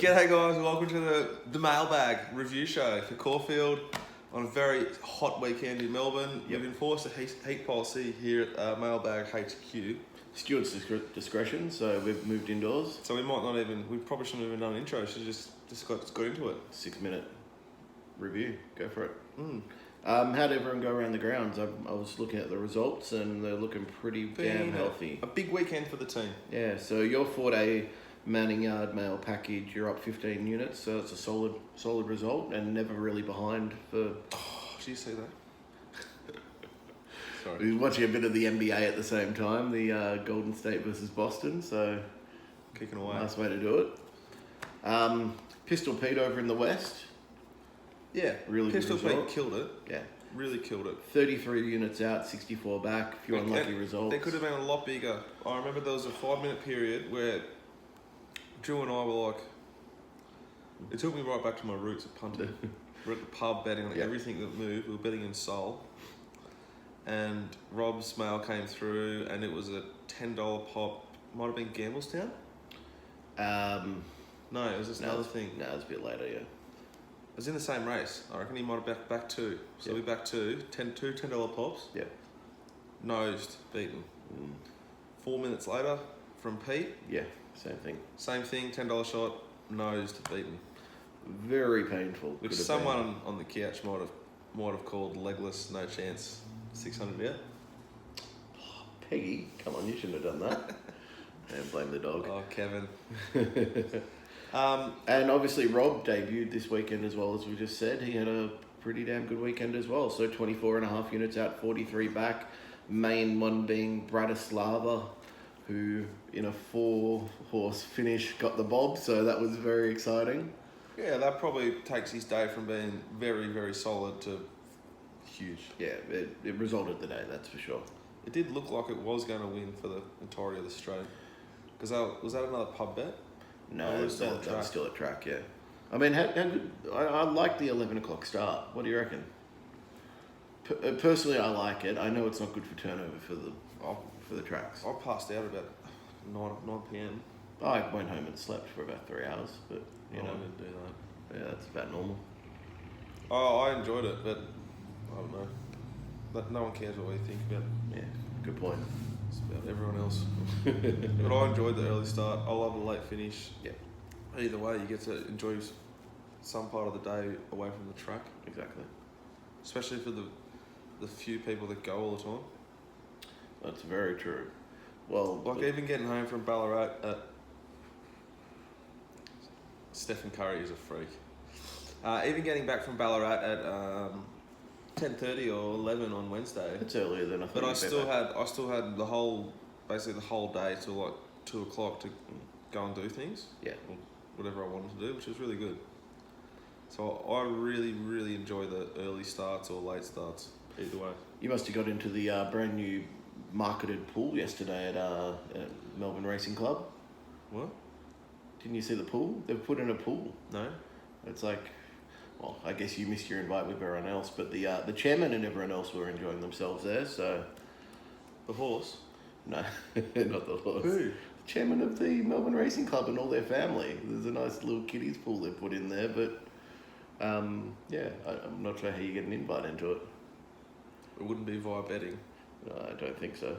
Kevin. G'day guys, welcome to the Mailbag review show for Caulfield on a very hot weekend in Melbourne. Yep. We've enforced a heat policy here at Mailbag HQ. Steward's discretion, so we've moved indoors. So we probably shouldn't have even done an intro, should just got into it. 6-minute review, go for it. How'd everyone go around the grounds? I was looking at the results and they're looking pretty damn healthy. A big weekend for the team. Yeah, so your 4-day Manning Yard mail package, you're up 15 units, so it's a solid result and never really behind for... Oh, did you see that? Sorry. We were watching a bit of the NBA at the same time, the Golden State versus Boston, so... Kicking away. Nice way to do it. Pistol Pete over in the West. Yeah, really Pistol good result. Pete killed it. Yeah. Really killed it. 33 units out, 64 back, a few unlucky results. They could have been a lot bigger. I remember there was a 5-minute period where Drew and I were like, it took me right back to my roots at punting. We're at the pub betting on everything that moved. We were betting in Seoul. And Rob's mail came through and it was a $10 pop. Might have been Gamblestown? No, it was just another thing. No, it was a bit later, yeah. It was in the same race. I reckon he might have backed two. So we backed two $10 pops. Yeah. Nosed, beaten. 4 minutes later, from Pete. Yeah, same thing. Same thing, $10 shot, nosed, beaten. Very painful. Which someone on the couch might have called legless, no chance, 600 out. Peggy, come on, you shouldn't have done that. And blame the dog. Oh, Kevin. And obviously Rob debuted this weekend as well, as we just said. He had a pretty damn good weekend as well. So 24.5 units out, 43 back. Main one being Bratislava, who in a 4-horse finish got the bob. So that was very exciting. Yeah, that probably takes his day from being very, very solid to huge. Yeah, it resulted the day, that's for sure. It did look like it was going to win for the entirety of the straight. Because was that another pub bet? No, it that was still a track, yeah. I mean, how good, I like the 11 o'clock start. What do you reckon? Personally, I like it. I know it's not good for turnover for the tracks. I passed out about 9 p.m. I went home and slept for about 3 hours, but you know, I didn't do that. Yeah, that's about normal. Oh, I enjoyed it, but I don't know. No one cares what we think about it. Yeah, good point. It's about everyone else. But I enjoyed the early start. I love the late finish. Yeah. Either way, you get to enjoy some part of the day away from the track. Exactly. Especially for the few people that go all the time. That's very true. Well, like even getting home from Ballarat at... Stephen Curry is a freak. Even getting back from Ballarat at 10:30 or 11 on Wednesday. It's earlier than I thought. But I still had basically the whole day till like 2 o'clock to go and do things. Yeah. Or whatever I wanted to do, which was really good. So I really, really enjoy the early starts or late starts, either way. You must have got into the brand new marketed pool yesterday at Melbourne Racing Club. What? Didn't you see the pool? They've put in a pool. No. It's like, well, I guess you missed your invite with everyone else, but the chairman and everyone else were enjoying themselves there, so... The horse? No, not the horse. Who? The chairman of the Melbourne Racing Club and all their family. There's a nice little kiddies pool they put in there, but yeah, I'm not sure how you get an invite into it. It wouldn't be via betting. No, I don't think so.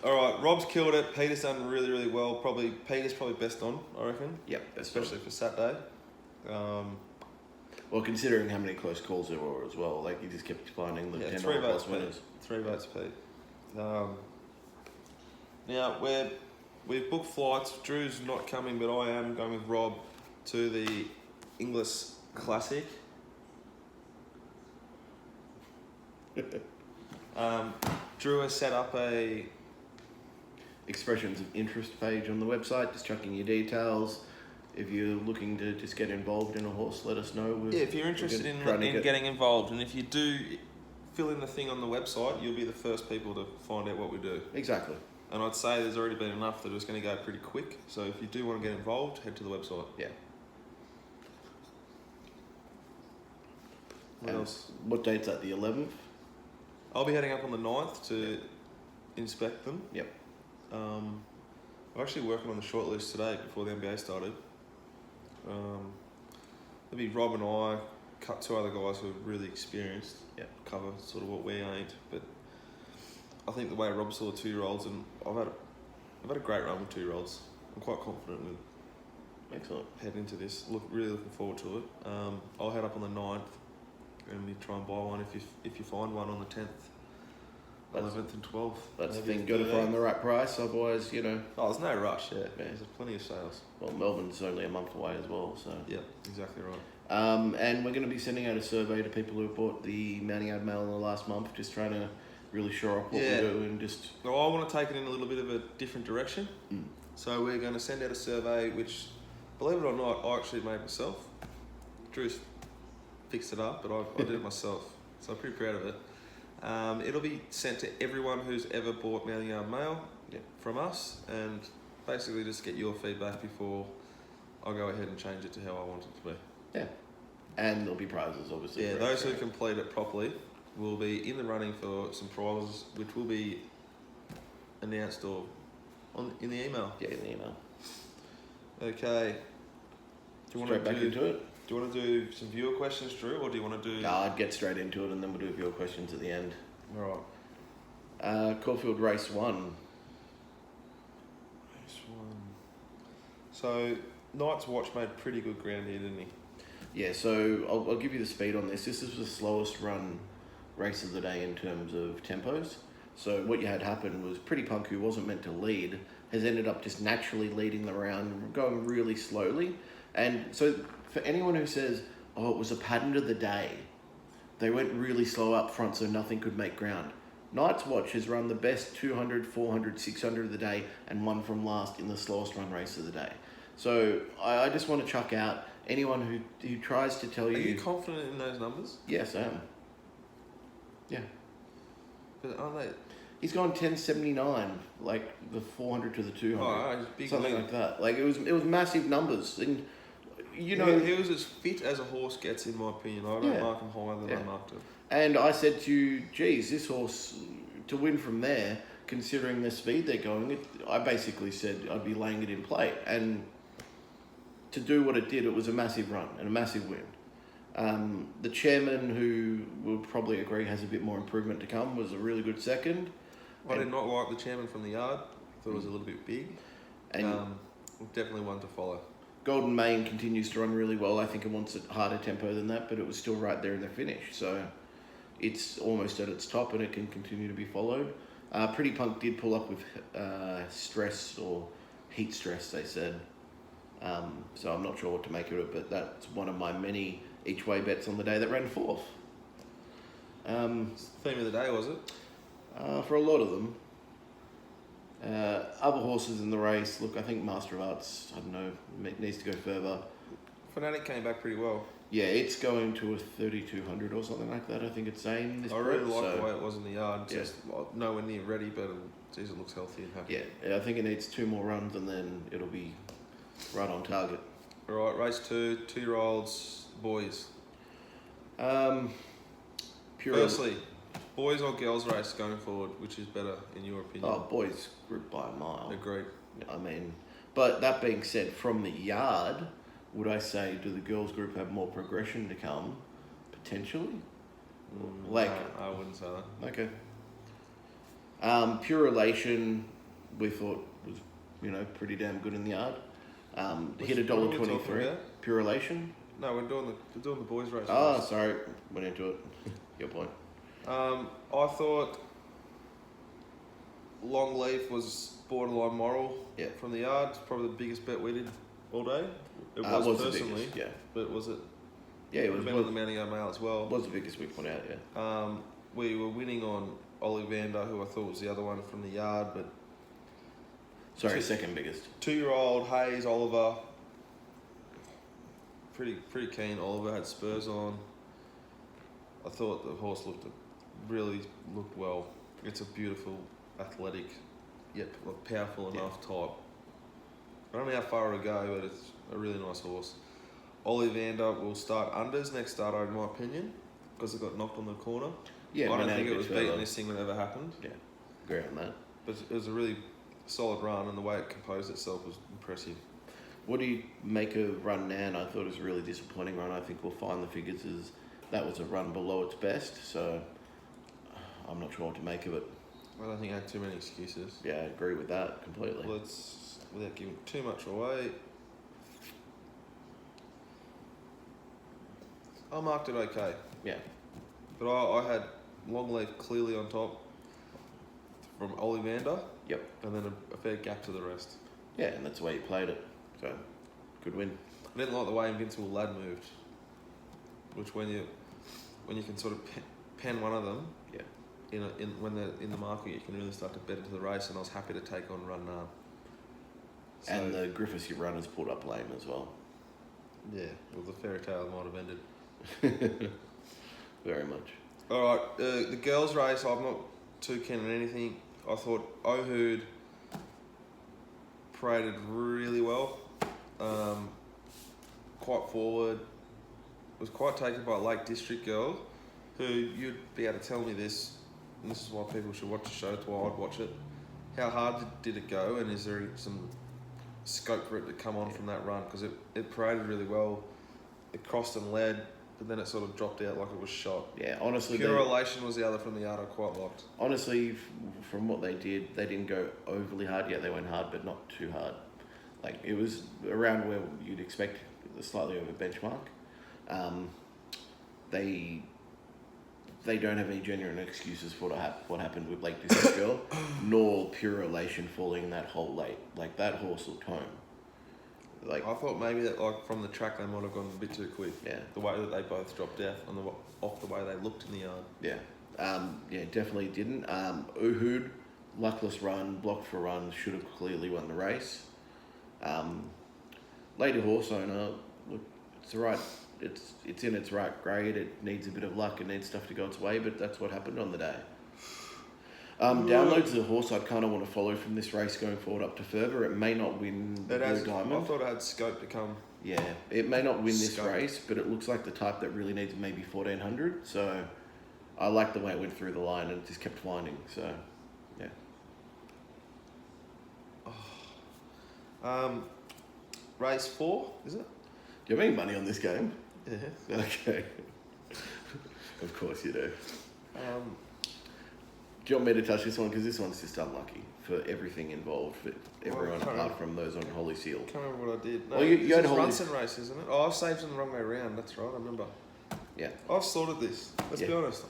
All right, Rob's killed it. Peter's done really, really well. Peter's probably best on, I reckon. Yep, especially for Saturday. Well, considering how many close calls there were as well, like you just kept finding the $10 plus winners. 3 votes, Pete. Now we've booked flights. Drew's not coming, but I am going with Rob to the English Classic. Drew has set up a expressions of interest page on the website, just chucking your details. If you're looking to just get involved in a horse, let us know. Yeah, if you're interested in getting involved, and if you do fill in the thing on the website, you'll be the first people to find out what we do. Exactly. And I'd say there's already been enough that it's going to go pretty quick. So if you do want to get involved, head to the website. Yeah. What else? What date's that, the 11th? I'll be heading up on the 9th to inspect them. Yep. I'm actually working on the shortlist today before the NBA started. There'll be Rob and I, two other guys who are really experienced. Yeah. Cover sort of what we ain't, but I think the way Rob saw 2-year-olds, and I've had a great run with 2-year-olds. I'm quite confident with Excellent. heading into this. Really looking forward to it. I'll head up on the 9th, and we try and buy one if you find one on the 10th. 11th and 12th. That's the thing, got to find the right price, otherwise, you know. Oh, there's no rush, yeah. There's plenty of sales. Well, Melbourne's only a month away as well, so. Yeah, exactly right. And we're going to be sending out a survey to people who have bought the Mounting Yard Mail in the last month, just trying to really shore up what we do and just. Well, I want to take it in a little bit of a different direction. So we're going to send out a survey, which, believe it or not, I actually made myself. Drew's fixed it up, but I did it myself, so I'm pretty proud of it. It'll be sent to everyone who's ever bought Mounting Yard Mail from us, and basically just get your feedback before I go ahead and change it to how I want it to be. Yeah. And there'll be prizes, obviously. Yeah, those who complete it properly will be in the running for some prizes, which will be announced in the email. Yeah, in the email. Okay. Do you Straight back into it? Do you want to do some viewer questions, Drew, or do you want to do... No, I'd get straight into it and then we'll do viewer questions at the end. All right. Caulfield Race 1. Race 1. So, Knight's Watch made pretty good ground here, didn't he? Yeah, so I'll give you the speed on this. This is the slowest run race of the day in terms of tempos. So what you had happen was Pretty Punk, who wasn't meant to lead, has ended up just naturally leading the round, going really slowly. And so for anyone who says, oh, it was a pattern of the day, they went really slow up front so nothing could make ground. Knight's Watch has run the best 200, 400, 600 of the day and won from last in the slowest run race of the day. So I just want to chuck out anyone who tries to tell you... Are you confident in those numbers? Yes, I am. Yeah. But aren't they... He's gone 1079, like the 400 to the 200. Oh, he's big something like that. Like it was massive numbers. And you know... He was as fit as a horse gets, in my opinion. I don't mark him higher than I marked him. And I said to you, geez, this horse, to win from there, considering the speed they're going, I basically said I'd be laying it in play. And to do what it did, it was a massive run and a massive win. The chairman, who will probably agree has a bit more improvement to come, was a really good second. I did not like the chairman from the yard. Thought it was a little bit big. And definitely one to follow. Golden Mane continues to run really well. I think it wants a harder tempo than that, but it was still right there in the finish. So it's almost at its top and it can continue to be followed. Pretty Punk did pull up with stress or heat stress, they said. So I'm not sure what to make of it, but that's one of my many each way bets on the day that ran fourth. Theme of the day, was it? For a lot of them. Other horses in the race, look, I think Master of Arts, I don't know, needs to go further. Fanatic came back pretty well. Yeah, it's going to a 3200 or something like that, I think it's saying. I really like the way it was in the yard. Just nowhere near ready, but geez, it looks healthy and happy. Yeah, I think it needs 2 more runs and then it'll be right on target. All right, race 2, 2-year-olds, boys. Firstly, boys or girls race going forward, which is better in your opinion? Oh, boys group by a mile. Agreed. I mean, but that being said, from the yard, would I say, do the girls group have more progression to come? Potentially? No, I wouldn't say that. Okay. Pure Relation, we thought was, pretty damn good in the yard. Hit $1.23. Pure Relation? No, we're doing the boys race. Oh, sorry, went into it. Your point. I thought Longleaf was borderline moral from the yard. It's probably the biggest bet we did all day. It was personally, the biggest, but was it? Yeah, it was. Been on the Mounting Yard Mail as well. Was the biggest we put out, yeah. We were winning on Ollivander, who I thought was the other one from the yard, but second biggest. 2-year-old Hayes Oliver. Pretty keen. Oliver had spurs on. I thought the horse really looked well. It's a beautiful, athletic, yet powerful enough type. I don't know how far it'll go, but it's a really nice horse. Ollivander will start unders next starter, in my opinion, because it got knocked on the corner. Yeah, I don't think it was beating this thing when it ever happened. Yeah, agree on that. But it was a really solid run, and the way it composed itself was impressive. What do you make of Run Nan? I thought it was a really disappointing run. I think we'll find the figures as that was a run below its best, so I'm not sure what to make of it. I don't think I had too many excuses. Yeah, I agree with that completely. Let's, without giving too much away, I marked it okay. Yeah. But I had Longleaf clearly on top from Ollivander. Yep. And then a fair gap to the rest. Yeah, and that's the way he played it. So, good win. I didn't like the way Invincible Lad moved, which when you can sort of pen one of them, yeah, when they're in the market, you can really start to bet into the race. And I was happy to take on Run Nan. So, and the Griffiths runners pulled up lame as well. Yeah, well, the fairy tale might have ended. Very much. All right, the girls' race, I'm not too keen on anything. I thought Ohud paraded really well. Quite forward. Was quite taken by a Lake District girl, who you'd be able to tell me this, and this is why people should watch the show, it's why I'd watch it. How hard did it go, and is there some scope for it to come on from that run? Because it paraded really well. It crossed and led, but then it sort of dropped out like it was shot. Yeah, honestly. Pure Elation was the other from the yard I quite liked. Honestly, from what they did, they didn't go overly hard. Yeah, they went hard, but not too hard. Like, it was around where you'd expect, slightly over benchmark. They don't have any genuine excuses for what happened with Lake District Girl, nor Pure Elation falling that hole late. Like, that horse looked home. Like, I thought maybe that like from the track they might have gone a bit too quick. Yeah. The way that they both dropped out off the way they looked in the yard. Yeah. Yeah, definitely didn't. Uhud, luckless run, blocked for run, should have clearly won the race. Lady Horse Owner, look, it's the right. It's in its right grade. It needs a bit of luck. It needs stuff to go its way, but that's what happened on the day. Downloads the horse I'd kind of want to follow from this race going forward up to further. It may not win the Blue Diamond. I thought it had scope to come. Yeah, it may not win this race, but it looks like the type that really needs maybe 1400. So I like the way it went through the line and it just kept winding. So, yeah. Race 4, is it? Do you have any money on this game? Yeah. Okay. Of course you do. Do you want me to touch this one? Because this one's just unlucky for everything involved, for everyone apart from those on Holy Seal. I can't remember what I did. No, well, you had Holy Runson race, isn't it? Oh, I've saved them the wrong way around. That's right, I remember. Yeah. I've sorted this. Let's be honest.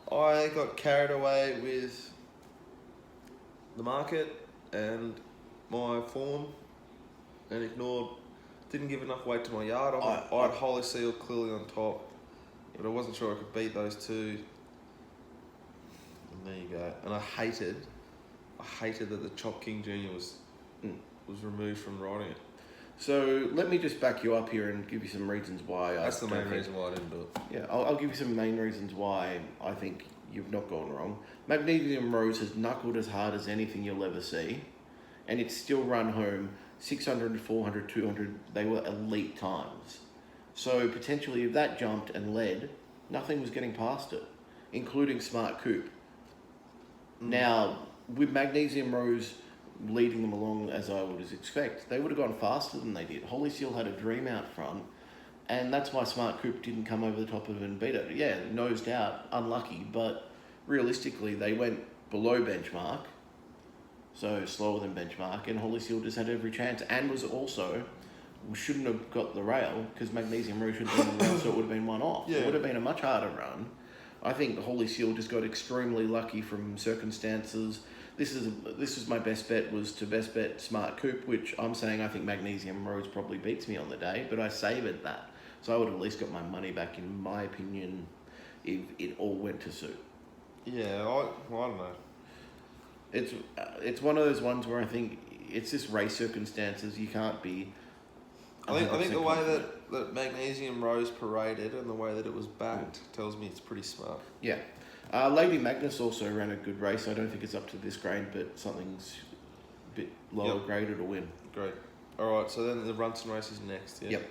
I got carried away with the market and my form and didn't give enough weight to my yard. I had Holy Seal clearly on top, but I wasn't sure I could beat those two. And there you go. And I hated that the Chop King Jr. was removed from riding it. So let me just back you up here and give you some reasons why. That's the main reason why I didn't do it. Yeah, I'll give you some main reasons why I think you've not gone wrong. Magnesium Rose has knuckled as hard as anything you'll ever see, and it's still run home 600, 400, 200. They were elite times. So potentially if that jumped and led, nothing was getting past it, including Smart Coupe. Now, with Magnesium Rose leading them along as I would expect, they would have gone faster than they did. Holy Seal had a dream out front, and that's why Smart Coupe didn't come over the top of it and beat it. Yeah, nosed out, unlucky, but realistically they went below benchmark, so slower than benchmark, and Holy Seal just had every chance, and shouldn't have got the rail, because Magnesium Rose should have been the rail, so it would have been one off. Yeah. It would have been a much harder run. I think the Holy Seal just got extremely lucky from circumstances. This is my best bet, was to best bet Smart Coupe, which I'm saying I think Magnesium Rose probably beats me on the day, but I savoured that. So I would have at least got my money back, in my opinion, if it all went to suit. Yeah, I don't know. It's one of those ones where I think it's just race circumstances. You can't be... I think the way that Magnesium Rose paraded and the way that it was backed tells me it's pretty smart. Yeah. Lady Magnus also ran a good race. I don't think it's up to this grade, but something's a bit lower graded to win. Great. All right, so then the Runson race is next, yeah? Yep.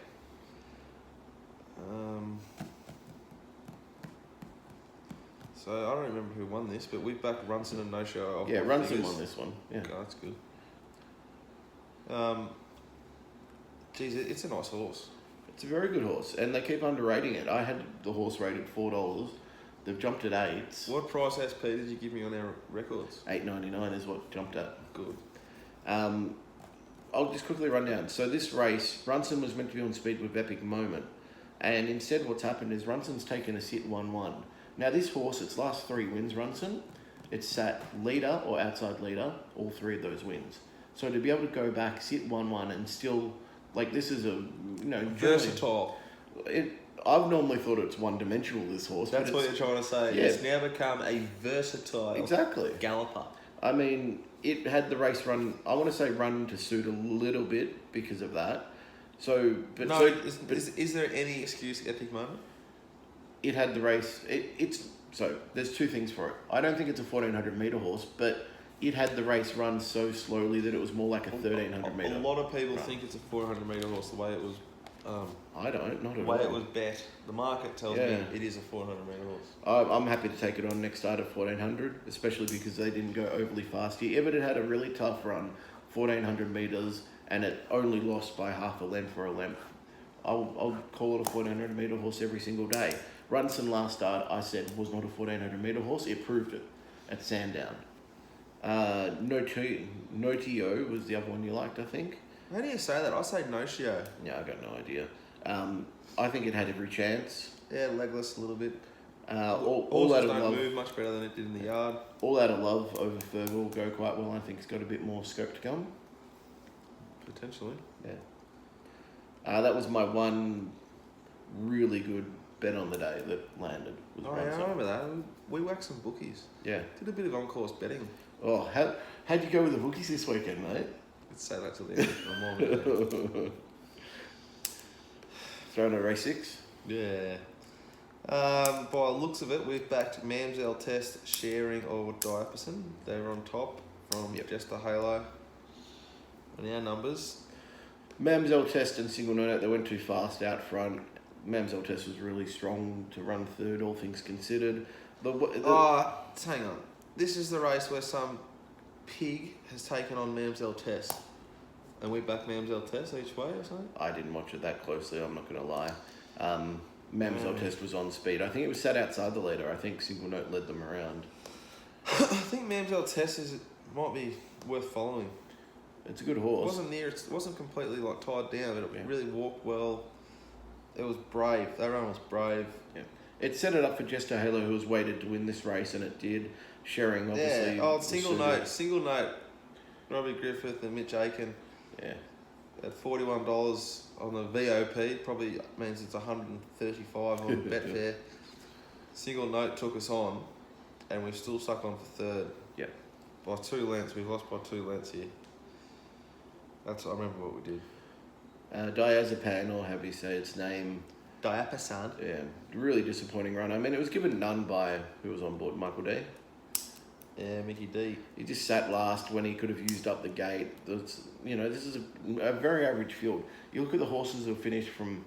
So I don't remember who won this, but we backed Runson and No Show. Yeah, Runson won this one. Yeah. Okay, that's good. Geez, it's a nice horse. It's a very good horse, and they keep underrating it. I had the horse rated $4. They've jumped at $8. What price SP did you give me on our records? $8.99 is what jumped at. Good. I'll just quickly run down. So this race, Runson was meant to be on speed with Epic Moment, and instead what's happened is Runson's taken a sit 1-1. Now this horse, its last 3 wins, Runson, it's sat leader or outside leader, all 3 of those wins. So to be able to go back, sit 1-1 and still, like this is a, versatile. I've normally thought it's one-dimensional, this horse. That's what you're trying to say. Yeah. It's now become a versatile galloper. I mean, it had the race run, I want to say run to suit a little bit because of that. So, but no, so, is there any excuse Epic Moment? It had the race. So there's 2 things for it. I don't think it's a 1400 meter horse, but it had the race run so slowly that it was more like a 1300 meter. A lot of people think it's a 400 meter horse. The way it was. I don't. Not at all. The way it was bet. The market tells me it is a 400 meter horse. I'm happy to take it on next start at 1400, especially because they didn't go overly fast here. Everett had a really tough run, 1400 meters, and it only lost by half a length or a length. I'll call it a 1400 meter horse every single day. Runson last start, I said, was not a 1400 meter horse. It proved it at Sandown. Notio was the other one you liked, I think. How do you say that? I say Nocio. Yeah, I got no idea. I think it had every chance. Yeah, legless a little bit. All out of don't love. move much better than it did in the yard. All out of love over Fergal will go quite well. I think it's got a bit more scope to come. Potentially. Yeah. That was my one really good bet on the day that landed. Was I remember that. We whacked some bookies. Yeah. Did a bit of on-course betting. Oh, how'd you go with the bookies this weekend, mate? Let's say that till the end. I'm Throwing a race 6? Yeah. By the looks of it, we've backed Mamsell Test, Sharing, or Diapason. They were on top from Just a Halo. And our numbers. Mamsell Test and Single Note, they went too fast out front. Mamsell Test was really strong to run third, all things considered. Hang on. This is the race where some pig has taken on Mamsell Test. And we back Mamsell Test each way or something? I didn't watch it that closely, I'm not going to lie. Mamsell Test was on speed. I think it was sat outside the leader. I think Single Note led them around. I think Mamsell Test might be worth following. It's a good horse. It wasn't completely tied down, but it really walked well. It was brave. That run was brave. Yeah. It set it up for Just a Halo, who was weighted to win this race, and it did. Sharing, obviously. Yeah, Single Note. Robbie Griffith and Mitch Aiken. Yeah. At $41 on the VOP, probably means it's $135 on Betfair. Single Note took us on, and we've still stuck on for third. Yeah. By 2 lengths. We've lost by 2 lengths here. I remember what we did. Diazepam, or however you say its name. Diapason. Yeah, really disappointing run. I mean, it was given none by who was on board, Michael D. Yeah, Mickey D. He just sat last when he could have used up the gate. This is a very average field. You look at the horses who finished from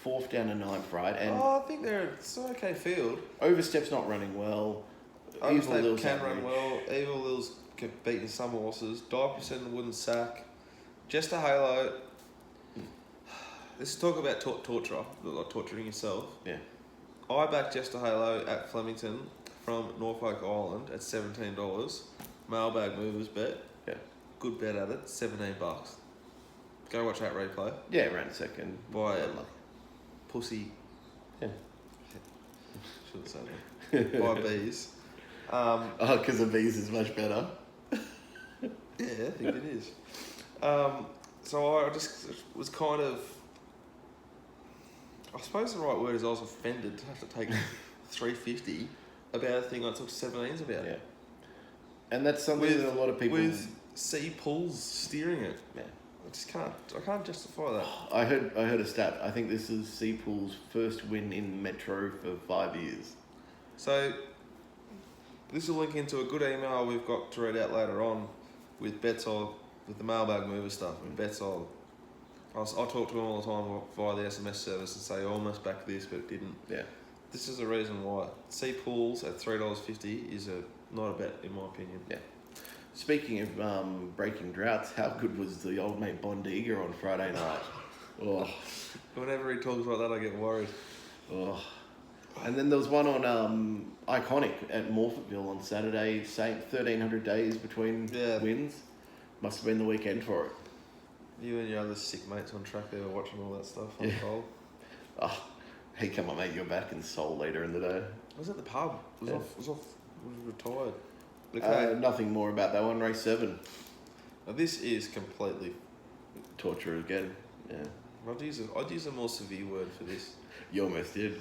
4th down to 9th, right? And I think it's an okay field. Overstep's not running well. Overstep can run well. Evil Lil's beaten some horses. Diapason wouldn't sack. Just a Halo. Let's talk about torture, like torturing yourself. Yeah. I backed Just a Halo at Flemington from Norfolk Island at $17. Mailbag movers bet. Yeah. Good bet at it. $17. Go watch that replay. Yeah, around second. By pussy. Yeah. Shouldn't say that. By bees. Because the bees is much better. Yeah, I think it is. So I just was kind of, I suppose the right word is I was offended to have to take $350 about a thing I took 17s about. Yeah. And that's something that a lot of people... With C pulls steering it. Yeah. I can't justify that. I heard a stat. I think this is C Pool's first win in Metro for 5 years. So this will link into a good email we've got to read out later on with Betzol, with the mailbag mover stuff. And Betzol, I talk to him all the time via the SMS service and say, I almost backed this, but it didn't. Yeah. this is the reason why. C Pools at $3.50 is not a bet, in my opinion. Yeah. Speaking of breaking droughts, how good was the old mate Bondiga on Friday night? Oh. Whenever he talks like that, I get worried. Oh. And then there was one on Iconic at Morphettville on Saturday, saying 1,300 days between wins. Must have been the weekend for it. You and your other sick mates on track there were watching all that stuff unfold. Oh, hey, come on, mate, you're back in Seoul later in the day. I was at the pub. It was retired. Okay. Nothing more about that one, race 7. Now this is completely Torture again, yeah. I'd use a more severe word for this. You almost did.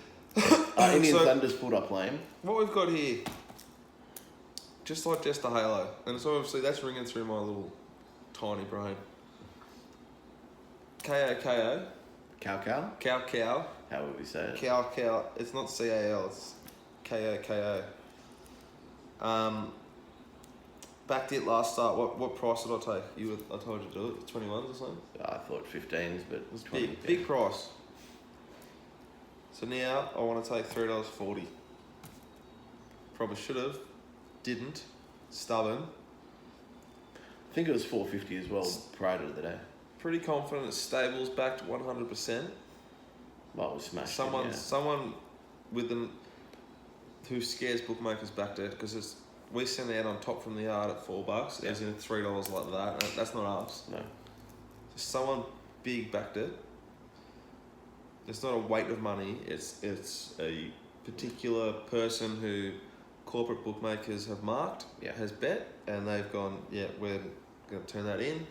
Indian Thunder's pulled up lame. What we've got here, just like Jester Halo, and it's obviously that's ringing through my little tiny brain. Cow. Cow? How would we say it? Cow. It's not CAL, it's KO. Backed it last start. What price did I take? I told you to do it. 21s or something? I thought 15s, but it was 20. Big price. So now I want to take $3.40. Probably should have. Didn't. Stubborn. I think it was $4.50 as well prior to the day. Pretty confident it's stables backed 100%. Well, it was smashed. Someone with them who scares bookmakers backed it because we sent out on top from the yard at $4. As in $3 like that. That's not us. No. So someone big backed it. It's not a weight of money. It's a particular person who corporate bookmakers have marked, has bet, and they've gone, we're going to turn that in.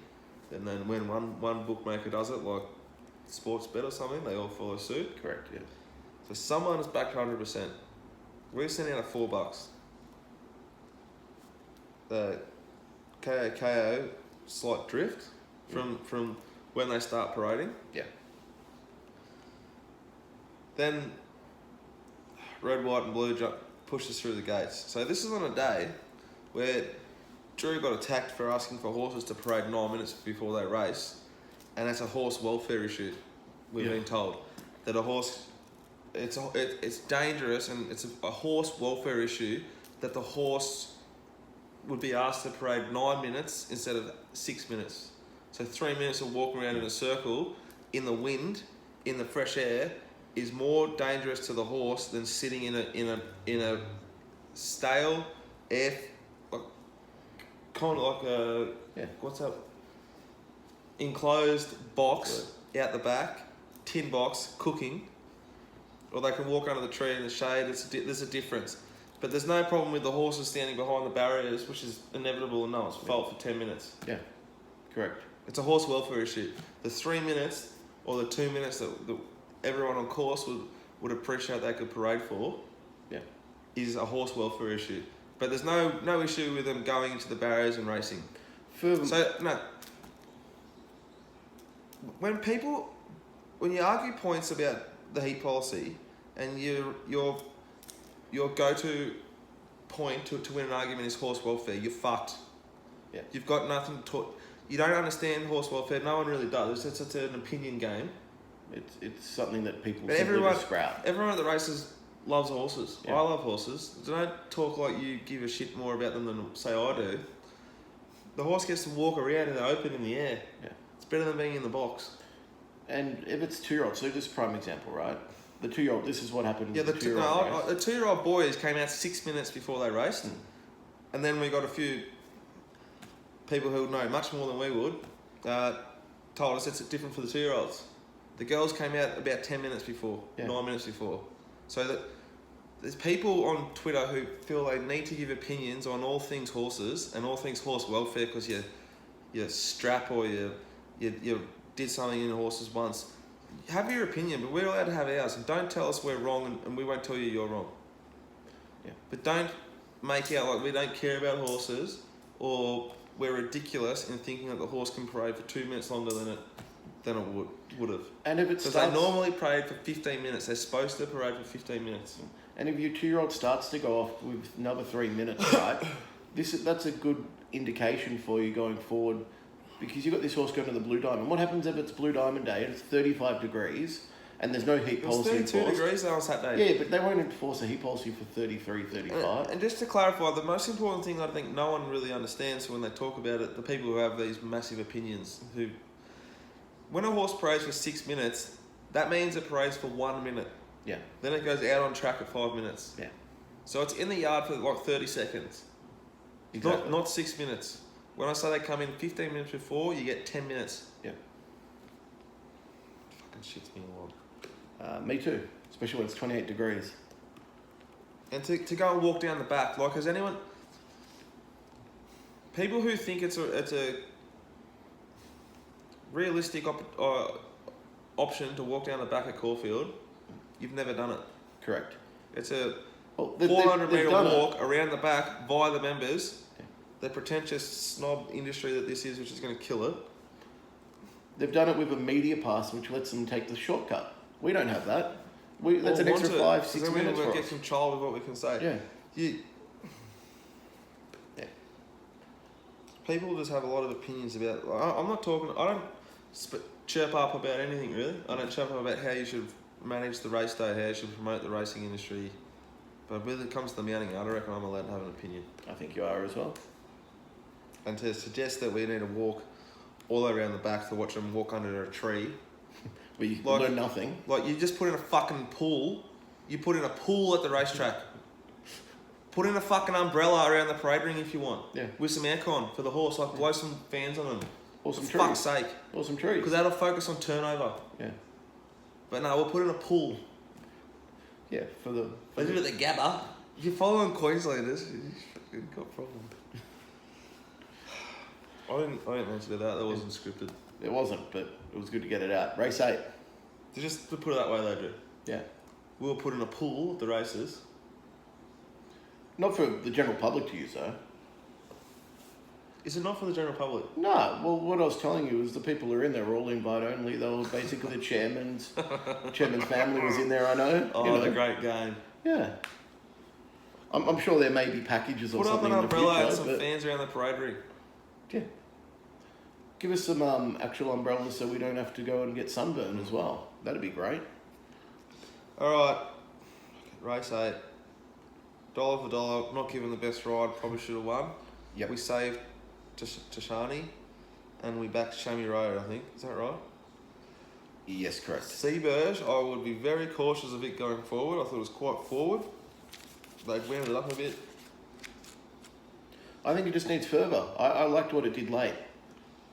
And then when one bookmaker does it, like Sports Bet or something, they all follow suit. Correct, yeah. So someone is backed 100%. We're sending out at $4. The KO slight drift from when they start parading. Yeah. Then red, white and blue pushes through the gates. So this is on a day where Drew got attacked for asking for horses to parade 9 minutes before they race, and that's a horse welfare issue. We've been told that a horse, it's dangerous, and it's a horse welfare issue that the horse would be asked to parade 9 minutes instead of 6 minutes. So 3 minutes of walking around in a circle in the wind, in the fresh air, is more dangerous to the horse than sitting in a stale air, kind of like a what's that? Enclosed box out the back, tin box cooking, or they can walk under the tree in the shade. There's a difference, but there's no problem with the horses standing behind the barriers, which is inevitable and no one's fault for 10 minutes. Yeah, correct. It's a horse welfare issue. The 3 minutes or the 2 minutes that everyone on course would appreciate they could parade for, is a horse welfare issue. But there's no issue with them going into the barriers and racing. When you argue points about the heat policy, and your go-to point to win an argument is horse welfare, you're fucked. Yeah. You've got nothing to. You don't understand horse welfare. No one really does. It's an opinion game. It's something that people scrap. Everyone at the races loves horses. Yeah. I love horses. Don't talk like you give a shit more about them than say I do. The horse gets to walk around in the open in the air. Yeah. It's better than being in the box. And if it's 2-year-old, so just prime example, right? The 2-year-old, this is what happened with the the 2-year-old the 2-year-old boys came out 6 minutes before they raced. And then we got a few people who know much more than we would, told us it's different for the 2-year-olds. The girls came out about 10 minutes before, 9 minutes before. So that there's people on Twitter who feel they need to give opinions on all things horses and all things horse welfare because you strap or you did something in horses once. Have your opinion, but we're allowed to have ours. And don't tell us we're wrong and we won't tell you you're wrong. Yeah. But don't make out like we don't care about horses or we're ridiculous in thinking that the horse can parade for 2 minutes longer than it would have. And if it because they normally parade for 15 minutes, they're supposed to parade for 15 minutes. And if your 2-year-old starts to go off with another 3 minutes, right? That's a good indication for you going forward, because you've got this horse going to the Blue Diamond. What happens if it's Blue Diamond day and it's 35 degrees, And there's no heat It was policy 32 enforced. degrees on Saturday. Yeah, but they won't enforce a heat policy for 33, 35. And just to clarify, the most important thing I think no one really understands when they talk about it, the people who have these massive opinions, who, when a horse parades for 6 minutes, that means it parades for 1 minute. Yeah. Then it goes out on track at 5 minutes. Yeah. So it's in the yard for like 30 seconds. Exactly. Not 6 minutes. When I say they come in 15 minutes before, you get 10 minutes. Yeah. Fucking shits me a lot. Me too, especially when it's 28 degrees. And to go and walk down the back, like, has anyone... People who think it's a realistic option to walk down the back of Caulfield, you've never done it. Correct. It's a Well, 400 they've metre done walk around the back via the members. Yeah. The pretentious snob industry that this is, which is going to kill it. They've done it with a media pass, which lets them take the shortcut. We don't have that. That's an extra 5-6 minutes for We'll get us. control of what we can say. Yeah. Yeah. People just have a lot of opinions about... I'm not talking... I don't chirp up about anything, really. I don't chirp up about how you should manage the race day, how you should promote the racing industry. But when it comes to the mounting, I reckon I'm allowed to have an opinion. I think you are as well. And to suggest that we need to walk all the way around the back to watch them walk under a tree... But you Like- learn nothing. Like, you just put in a fucking pool. You put in a pool at the racetrack. Put in a fucking umbrella around the parade ring if you want. Yeah. With some aircon for the horse. Like, blow some fans on them. Or some For trees. fuck's sake. Or some trees. Because that'll focus on turnover. Yeah. But no, we'll put in a pool. Yeah, for the... They do it at the Gabba. If you're following Queenslanders, you've got a problem. I didn't mean to do that. That wasn't scripted. It wasn't, but it was good to get it out. Race 8. Just to put it that way, though, Drew. Yeah. We'll put in a pool at the races. Not for the general public to use, though. Is it not for the general public? No, well, what I was telling you was the people who are in there were all invite only. They were basically the chairman's family was in there, I know. Oh, you know. the great game. Yeah. I'm sure there may be packages or Put up something an in the umbrella future, and some but fans around the parade ring. yeah. Give us some actual umbrellas so we don't have to go and get sunburn as well. That'd be great. Alright. Race 8. Dollar for dollar. Not given the best ride. Probably should have won. Yep. We saved Tashani and we backed Shammy Road, I think. Is that right? Yes, correct. Seaburge, I would be very cautious of it going forward. I thought it was quite forward. They wound it up a bit. I think it just needs further. I liked what it did late.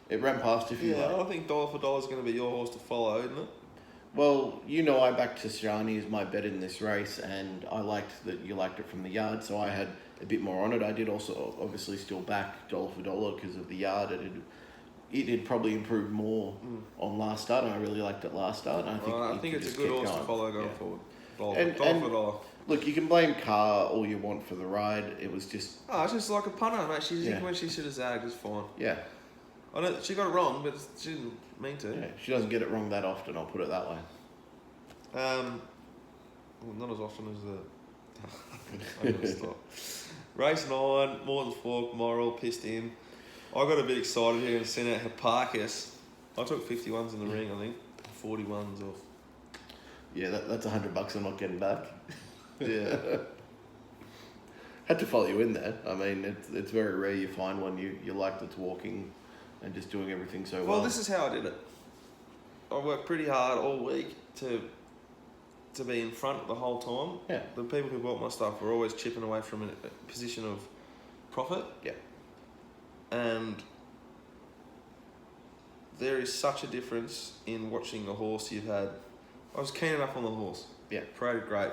It ran past if you Yeah, like. I think dollar for dollar is going to be your horse to follow, isn't it? Well, you know I backed Tashani as my bet in this race, and I liked that you liked it from the yard, so I had a bit more on it. I did also obviously still back dollar for dollar because of the yard. It had probably improved more on last start, and I really liked it last start. And I think it's a good horse to follow going forward. Dollar And- for dollar. Look, you can blame Carr all you want for the ride. It was just, Oh, it's just like a punter, mate. She Yeah. when she should have zagged, it's fine. yeah. I know she got it wrong, but she didn't mean to. Yeah, she doesn't get it wrong that often, I'll put it that way. Well, not as often as the. I'm gonna stop. Race 9, Morton's Fork, Moral, pissed in. I got a bit excited here and sent out Hipparchus. I took 51s in the ring, I think. 41s off. Yeah, that's $100 I'm not getting back. Yeah. Had to follow you in there. I mean, it's very rare you find one you like that's walking and just doing everything so well. Well, this is how I did it. I worked pretty hard all week to be in front the whole time. Yeah. The people who bought my stuff were always chipping away from a position of profit. Yeah. And there is such a difference in watching a horse you've had. I was keen enough on the horse. Yeah. Paraded great.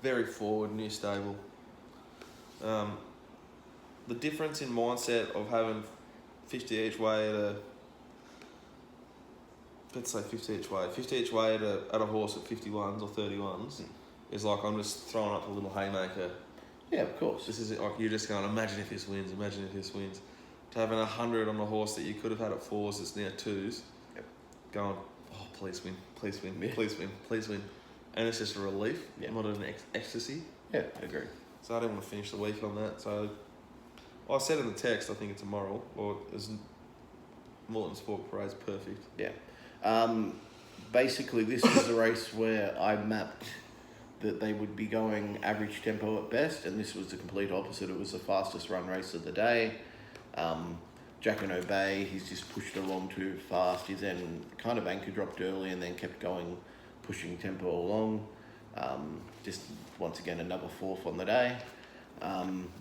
Very forward, new stable. The difference in mindset of having 50 each way at a... Let's say 50 each way. 50 each way at a horse at 51s or 31s is like I'm just throwing up a little haymaker. Yeah, of course. This is it, like you're just going, imagine if this wins, imagine if this wins. To having 100 on a horse that you could have had at 4s that's now 2s, Yep. going, oh, please win, please win, Yeah. please win, please win. And it's just a relief, Yeah. not an ecstasy. Yeah, I agree. So I didn't want to finish the week on that. So I said in the text, I think it's immoral, or is Morton's Fork Parade's perfect. Yeah. basically, this was the race where I mapped that they would be going average tempo at best, and this was the complete opposite. It was the fastest run race of the day. Jack and Obey, he's just pushed along too fast. He's then kind of anchor dropped early and then kept going, pushing tempo along. Just once again another fourth on the day.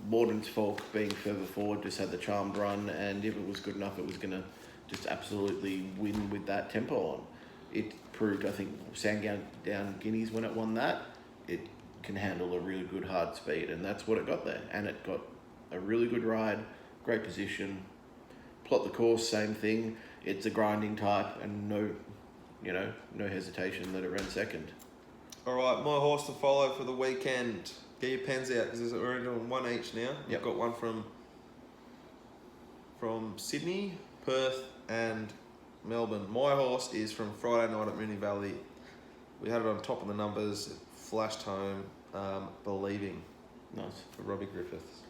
Morden's Falk being further forward just had the charmed run, and if it was good enough, it was going to just absolutely win with that tempo on. It proved, I think, Sandown Guineas when it won that, it can handle a really good hard speed, and that's what it got there. And it got a really good ride, great position. Plot the course, same thing. It's a grinding type, and no hesitation that it ran second. All right, my horse to follow for the weekend. Get your pens out because we're doing one each now. Yep. I've got one from Sydney, Perth, and Melbourne. My horse is from Friday night at Moonee Valley. We had it on top of the numbers. It flashed home, Believing. Nice. For Robbie Griffiths.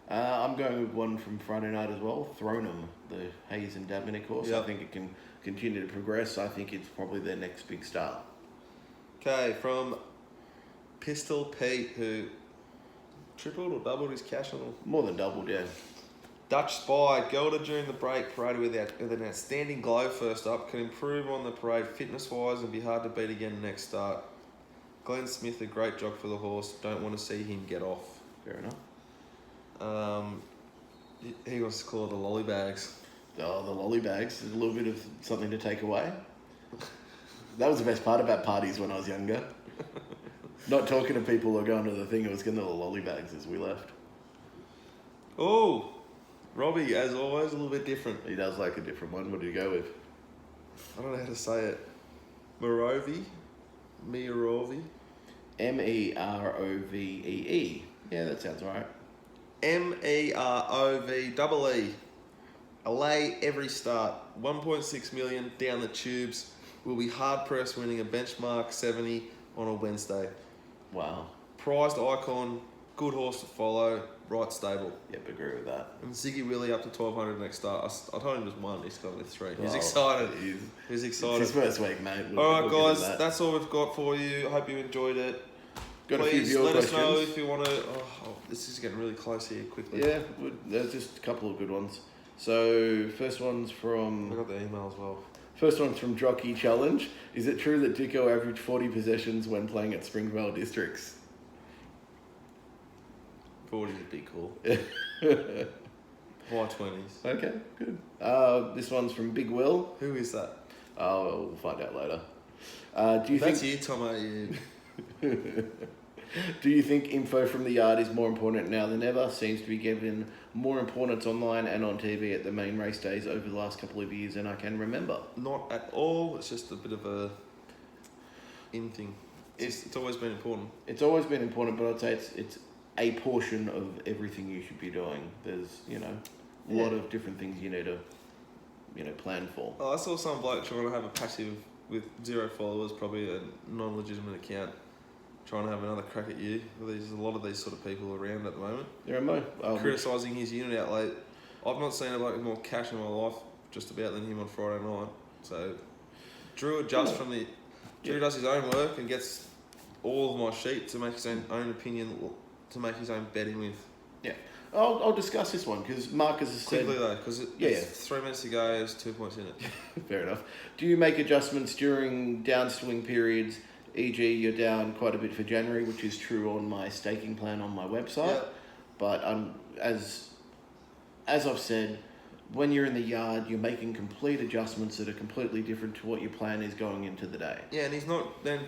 I'm going with one from Friday night as well, Thronum, the Hayes and Dabney course. Yep. I think it can continue to progress. I think it's probably their next big star. Okay, from Pistol Pete, who tripled or doubled his cash on More than doubled, yeah. Dutch Spy, Gelder during the break, paraded with an outstanding glow first up, can improve on the parade fitness-wise and be hard to beat again next start. Glenn Smith, a great jock for the horse, don't want to see him get off. Fair enough. He wants to call it the lollybags. Oh, the lollybags, a little bit of something to take away. That was the best part about parties when I was younger. Not talking to people or going to the thing, it was getting the lollybags as we left. Oh, Robbie, as always, a little bit different. He does like a different one. What did you go with? I don't know how to say it. Merovee? Merovee. Yeah, that sounds right. Merovee. Allay every start. 1.6 million down the tubes. Will be hard pressed winning a benchmark 70 on a Wednesday. Wow. Prized icon, good horse to follow, right stable. Yep, agree with that. And Ziggy Willie up to 1200 next start. I told him just one, he's gone with 3. He's Oh, excited. He's excited. It's his first week, mate. Alright, guys, that's all we've got for you. I hope you enjoyed it. Got Please a few viewer let questions. us know if you want to. This is getting really close here quickly. Yeah, there's just a couple of good ones. So, first one's I from got the email as well. Jockey Challenge. Is it true that Dicko averaged 40 possessions when playing at Springvale Districts? 40 would be cool. High 20s. Okay, good. This one's from Big Will. Who is that? We'll find out later. Do you That's think? you, Tomo. You. Do you think info from the yard is more important now than ever? Seems to be given more importance online and on TV at the main race days over the last couple of years than I can remember. Not at all. It's just a bit of a in thing. It's always been important. It's always been important, but I'd say it's a portion of everything you should be doing. There's a lot of different things you need to plan for. I saw some bloke trying to have a passive with 0 followers, probably a non-legitimate account, trying to have another crack at you. There's a lot of these sort of people around at the moment. There are more. Criticising his unit outlay. I've not seen a bloke with more cash in my life just about than him on Friday night. So Drew adjusts from the... Drew does his own work and gets all of my sheet to make his own opinion, to make his own betting with. Yeah. I'll discuss this one because Marcus has said... Quickly though, because 3 minutes ago, there's 2 points in it. Fair enough. Do you make adjustments during downswing periods? E.g., you're down quite a bit for January, which is true on my staking plan on my website. Yeah. But as I've said, when you're in the yard, you're making complete adjustments that are completely different to what your plan is going into the day. Yeah, and he's not then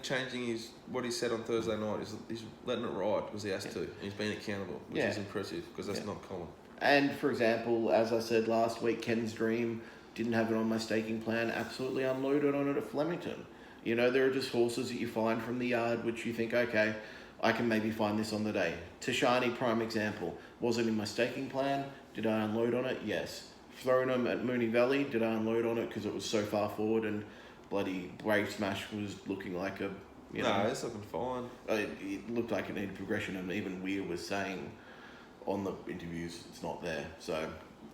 changing what he said on Thursday night. He's letting it ride because he has to. He's been accountable, which is impressive because that's not common. And for example, as I said last week, Ken's Dream didn't have it on my staking plan. Absolutely unloaded on it at Flemington. There are just horses that you find from the yard which you think, okay, I can maybe find this on the day. Tashani, prime example. Was it in my staking plan? Did I unload on it? Yes. Thronum at Moonee Valley, did I unload on it because it was so far forward and bloody Brave Smash was looking like a... No, it's looking fine. It looked like it needed progression, and even Weir was saying on the interviews it's not there. So,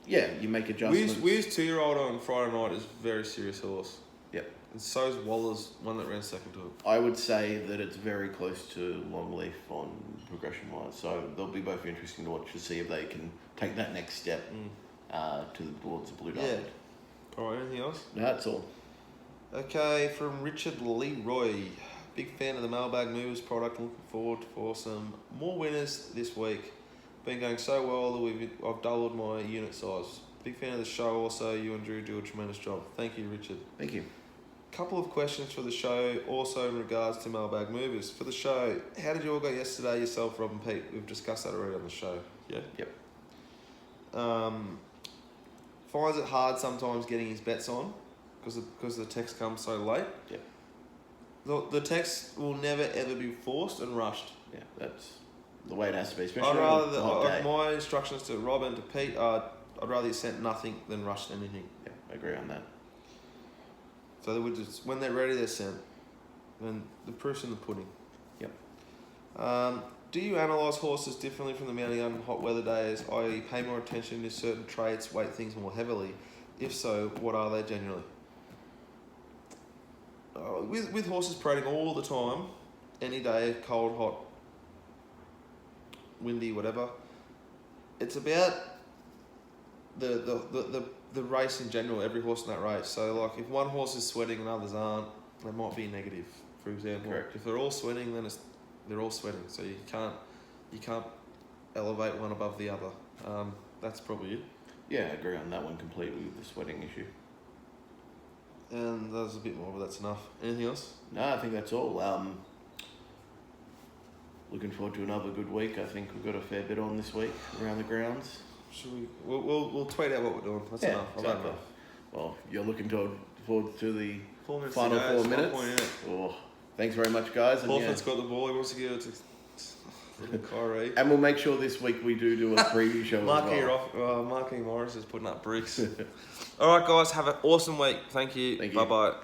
yeah, you make adjustments. Weir's 2-year-old on Friday night is a very serious horse. Yep. And so's Waller's one that ran second to him. I would say that it's very close to Longleaf on progression wise. So they'll be both interesting to watch to see if they can take that next step towards the Blue Diamond. Yeah. All right, anything else? No, that's all. Okay, from Richard Leroy. Big fan of the Mailbag Movers product. Looking forward for some more winners this week. Been going so well that I've doubled my unit size. Big fan of the show also. You and Drew do a tremendous job. Thank you, Richard. Thank you. Couple of questions for the show, also in regards to Mailbag Movers. For the show, how did you all go yesterday, yourself, Rob and Pete? We've discussed that already on the show. Yeah? Yep. Finds it hard sometimes getting his bets on because the text comes so late. Yep. The text will never ever be forced and rushed. Yeah, that's the way it has to be. Especially I'd rather on a hot day. my instructions to Rob and to Pete are I'd rather you sent nothing than rushed anything. Yeah, I agree on that. So they would just when they're ready they're sent. And the proof's in the pudding. Yep. Do you analyse horses differently from the mounting on hot weather days, i.e. pay more attention to certain traits, weight things more heavily? If so, what are they generally? With horses parading all the time, any day, cold, hot, windy, whatever, it's about the race in general, every horse in that race. So like if one horse is sweating and others aren't, that might be negative, for example. Correct. If they're all sweating, then they're all sweating. So you can't elevate one above the other. That's probably it. Yeah, I agree on that one completely with the sweating issue. And there's a bit more, but that's enough. Anything else? No, I think that's all. Looking forward to another good week. I think we've got a fair bit on this week around the grounds. Should we? We'll tweet out what we're doing. That's enough. Exactly. Well, you're looking forward to the 4 minutes final to go. 4 minutes. Yeah. Thanks very much, guys. Horford's got the ball. He wants to give it to little Kyrie. And we'll make sure this week we do a preview show as well. Marky Morris is putting up bricks. All right, guys. Have an awesome week. Thank you. Thank you. Bye-bye.